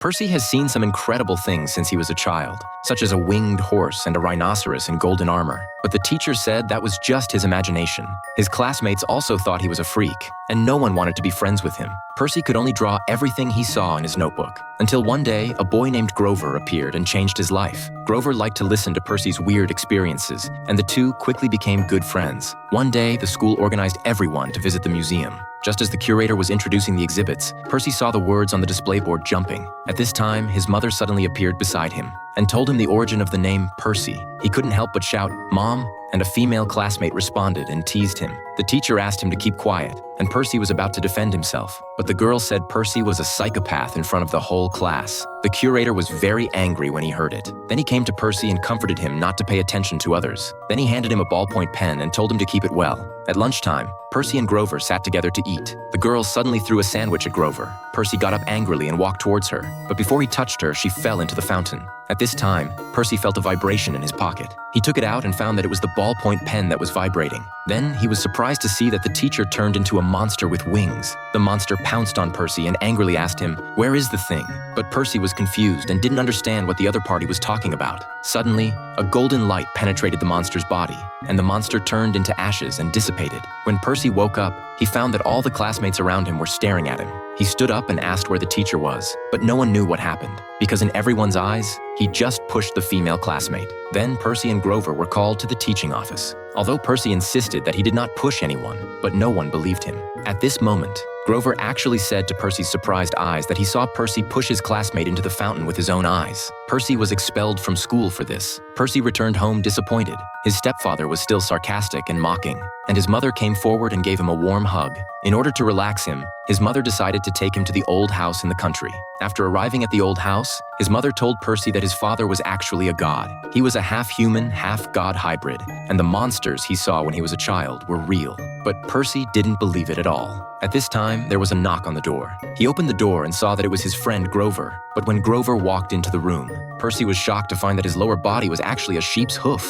Percy has seen some incredible things since he was a child, such as a winged horse and a rhinoceros in golden armor. But the teacher said that was just his imagination. His classmates also thought he was a freak, and no one wanted to be friends with him. Percy could only draw everything he saw in his notebook. Until one day, a boy named Grover appeared and changed his life. Grover liked to listen to Percy's weird experiences, and the two quickly became good friends. One day, the school organized everyone to visit the museum. Just as the curator was introducing the exhibits, Percy saw the words on the display board jumping. At this time, his mother suddenly appeared beside him and told him the origin of the name Percy. He couldn't help but shout, "Mom!" and a female classmate responded and teased him. The teacher asked him to keep quiet, and Percy was about to defend himself. But the girl said Percy was a psychopath in front of the whole class. The curator was very angry when he heard it. Then he came to Percy and comforted him not to pay attention to others. Then he handed him a ballpoint pen and told him to keep it well. At lunchtime, Percy and Grover sat together to eat. The girl suddenly threw a sandwich at Grover. Percy got up angrily and walked towards her, but before he touched her, she fell into the fountain. At this time, Percy felt a vibration in his pocket. He took it out and found that it was the ballpoint pen that was vibrating. Then he was surprised to see that the teacher turned into a monster with wings. The monster pounced on Percy and angrily asked him, "Where is the thing?" But Percy was confused and didn't understand what the other party was talking about. Suddenly, a golden light penetrated the monster's body, and the monster turned into ashes and dissipated. When Percy woke up, he found that all the classmates around him were staring at him. He stood up and asked where the teacher was, but no one knew what happened, because in everyone's eyes, he just pushed the female classmate. Then Percy and Grover were called to the teaching office. Although Percy insisted that he did not push anyone, but no one believed him. At this moment, Grover actually said to Percy's surprised eyes that he saw Percy push his classmate into the fountain with his own eyes. Percy was expelled from school for this. Percy returned home disappointed. His stepfather was still sarcastic and mocking, and his mother came forward and gave him a warm hug. In order to relax him, his mother decided to take him to the old house in the country. After arriving at the old house, his mother told Percy that his father was actually a god. He was a half-human, half-god hybrid, and the monsters he saw when he was a child were real. But Percy didn't believe it at all. At this time, there was a knock on the door. He opened the door and saw that it was his friend Grover. But when Grover walked into the room, Percy was shocked to find that his lower body was actually a sheep's hoof.